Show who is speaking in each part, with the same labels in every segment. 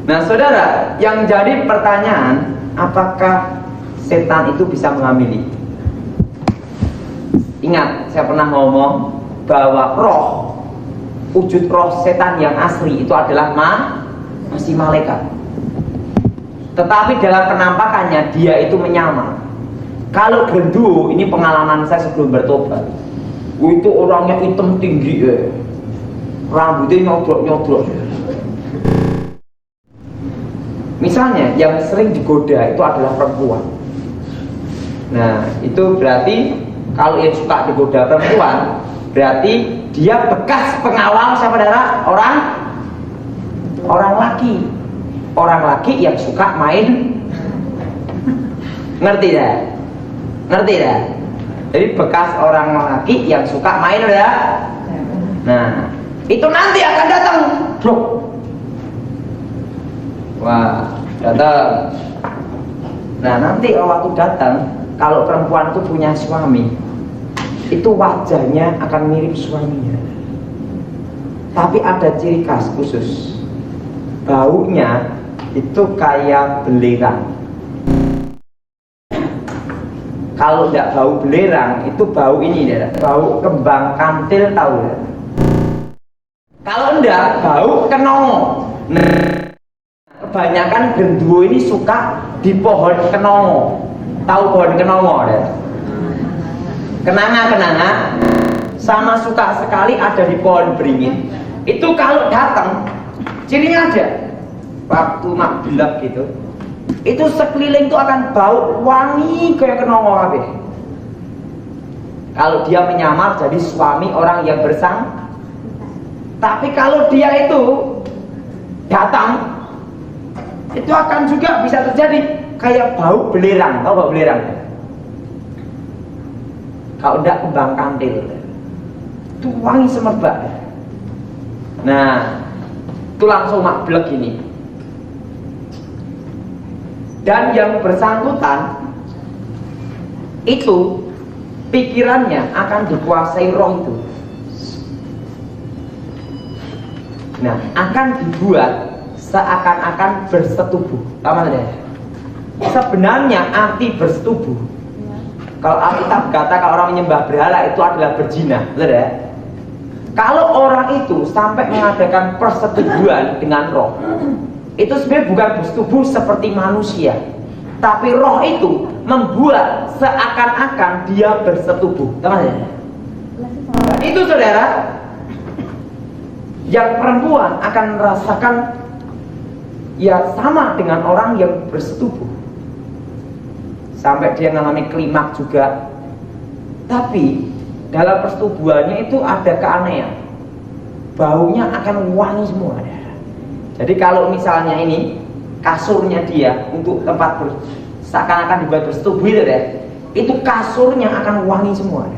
Speaker 1: Nah saudara, yang jadi pertanyaan, apakah setan itu bisa menghamili? Ingat, saya pernah ngomong bahwa wujud roh setan yang asli itu adalah masih malaikat. Tetapi dalam penampakannya dia itu menyamar. Kalau genderuwo, ini pengalaman saya sebelum bertobat, itu orangnya hitam tinggi ya, rambutnya nyodrok-nyodrok. Misalnya yang sering digoda itu adalah perempuan. Nah itu berarti kalau yang suka digoda perempuan, berarti dia bekas pengawal saudara orang laki yang suka main. Ngerti dah? Jadi bekas orang laki yang suka main ya. Nah itu nanti akan datang blok. Wah, datang. Nah, nanti waktu datang, kalau perempuan itu punya suami, itu wajahnya akan mirip suaminya. Tapi ada ciri khas khusus. Baunya itu kayak belerang. Kalau tidak bau belerang, itu bau ini ya, bau kembang kantil, tahu ya? Kalau enggak, bau kenongo. Nah, kebanyakan genderuwo ini suka di pohon kenongo. Tahu pohon kenongo ya? Kenanga sama suka sekali ada di pohon beringin. Itu kalau datang cirinya aja waktu magbilab gitu, itu sekeliling itu akan bau wangi kayak kenongo kabeh. Kalau dia menyamar jadi suami orang yang bersang. Tapi kalau dia itu datang, itu akan juga bisa terjadi kayak bau belerang. Tahu bau belerang? Kalau enggak kembang kantil, itu wangi semerbak. Nah, itu langsung makblek ini. Dan yang bersangkutan itu pikirannya akan dikuasai roh itu. Nah, akan dibuat seakan-akan bersetubuh. Tahu ya? Sebenarnya arti bersetubuh, kalau Alkitab kata kalau orang menyembah berhala itu adalah berzina, betul ya? Kalau orang itu sampai mengadakan persetubuhan dengan roh, itu sebenarnya bukan bersetubuh seperti manusia, tapi roh itu membuat seakan-akan dia bersetubuh. Tahu ya? Dan itu saudara, yang perempuan akan merasakan ya sama dengan orang yang bersetubuh, sampai dia mengalami klimaks juga. Tapi dalam persetubuhannya itu ada keanehan, baunya akan wangi semua. Jadi kalau misalnya ini kasurnya dia untuk tempat seakan-akan dibuat bersetubuh itu deh, itu kasurnya akan wangi semua.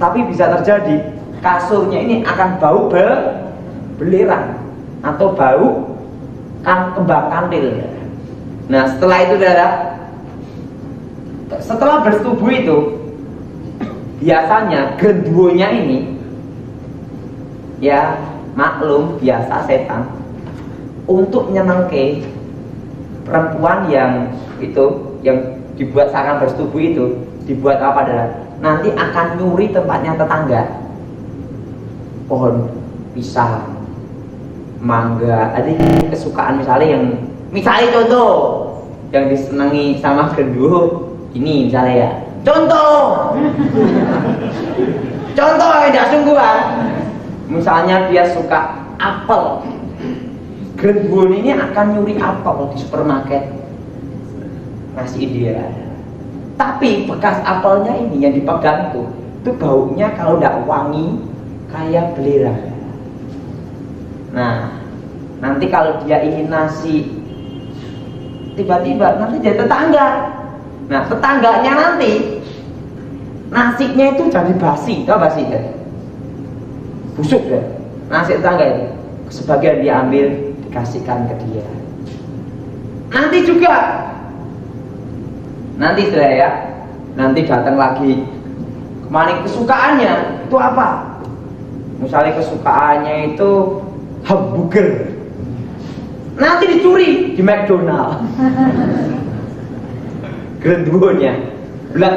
Speaker 1: Tapi bisa terjadi kasurnya ini akan bau belerang atau bau kembang kantil. Nah setelah itu setelah bersetubuh itu, biasanya genderuwonya ini ya maklum biasa setan untuk nyenengke perempuan yang itu yang dibuat seakan bersetubuh itu, dibuat apa adalah nanti akan nyuri tempatnya tetangga, pohon pisang, mangga, ada kesukaan misalnya contoh yang disenangi sama genderuwo ini misalnya ya, contoh tidak sungguhan, misalnya dia suka apel, genderuwo ini akan nyuri apel di supermarket, ngasih dia. Tapi bekas apelnya ini yang dipegang itu baunya kalau tidak wangi kayak belerang. Nah, nanti kalau dia ingin nasi, tiba-tiba nanti jadi tetangga. Nah, tetangganya nanti nasinya itu jadi basi, tau basi ya? Busuk ya, nasi tetangga itu. Sebagian dia ambil, dikasihkan ke dia. Nanti juga, nanti sudah ya, nanti datang lagi. Kemana kesukaannya? Itu apa? Misalnya kesukaannya itu hamburger. nanti dicuri di McDonald. Grenduonya bilang,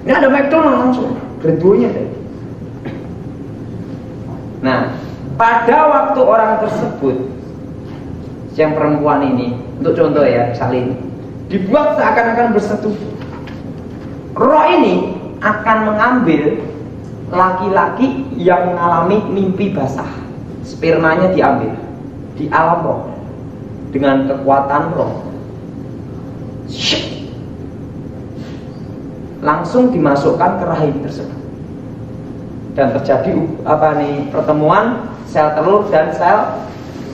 Speaker 1: ini ada McDonald langsung grenduonya. Nah, pada waktu orang tersebut, yang perempuan ini, untuk contoh ya, misalnya ini, dibuat seakan-akan bersetubuh. Roh ini akan mengambil laki-laki yang mengalami mimpi basah, spermanya diambil di alam roh dengan kekuatan roh, langsung dimasukkan ke rahim tersebut dan terjadi pertemuan sel telur dan sel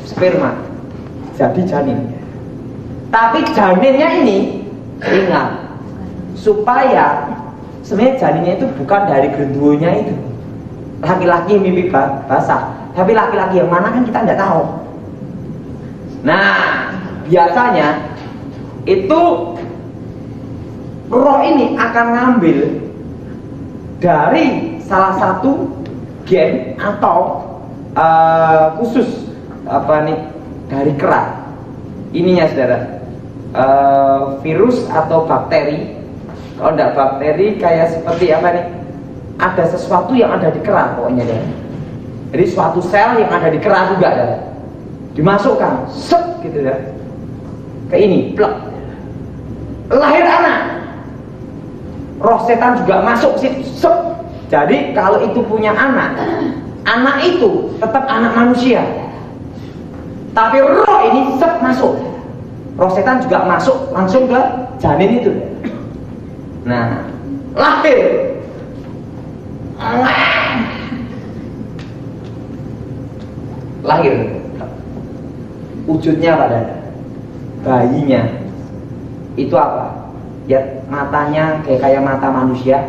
Speaker 1: sperma, jadi janin. Tapi janinnya ini ingat, supaya sebenarnya janinnya itu bukan dari grenduonya itu, laki-laki mimpi basah, tapi laki-laki yang mana kan kita tidak tahu. Nah, biasanya itu roh ini akan ngambil dari salah satu gen atau khusus dari kera ininya, saudara, virus atau bakteri. Kalau tidak bakteri, kayak seperti ada sesuatu yang ada di kera pokoknya deh. Jadi suatu sel yang ada di kera juga deh, dimasukkan gitu ya, ke ini plek, lahir anak, roh setan juga masuk situ. Jadi kalau itu punya anak itu tetap anak manusia, tapi roh ini masuk, roh setan juga masuk langsung ke janin itu. Nah, lahir wujudnya pada bayinya itu apa? Ya matanya kayak mata manusia,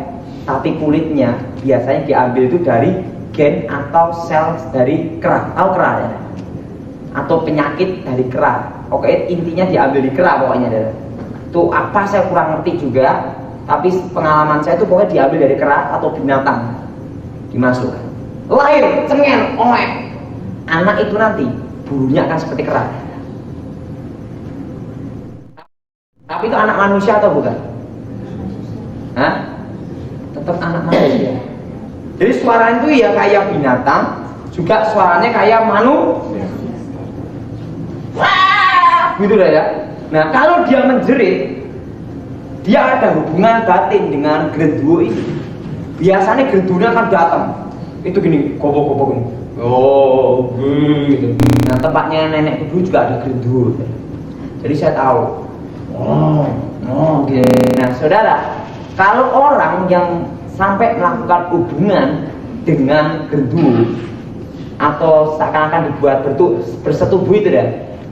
Speaker 1: tapi kulitnya biasanya diambil itu dari gen atau sel dari kera, tahu kera ya? Atau penyakit dari kera. Oke, intinya diambil di kera pokoknya deh. Itu apa saya kurang ngerti juga, tapi pengalaman saya itu pokoknya diambil dari kera atau binatang, dimasukkan. Lahir, cengen, oleh. Anak itu nanti bulunya akan seperti kera. Tapi itu anak manusia atau bukan? Hah? Tetap anak manusia. Jadi suaranya itu ya kayak binatang, juga suaranya kayak manusia. Wah, gitu lah ya. Nah, kalau dia menjerit, dia ada hubungan batin dengan grenduo ini. Biasanya grenduonya akan datang. Itu gini, gobok-gobok gini. Oh, gitu. Nah, tempatnya nenek dulu juga ada grenduo. Jadi saya tahu. Oke. Nah, saudara, kalau orang yang sampai melakukan hubungan dengan grenduo atau seakan-akan dibuat bersetubuh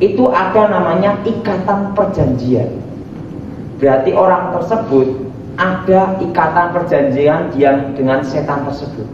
Speaker 1: itu ada namanya ikatan perjanjian. Berarti orang tersebut ada ikatan perjanjian yang dengan setan tersebut.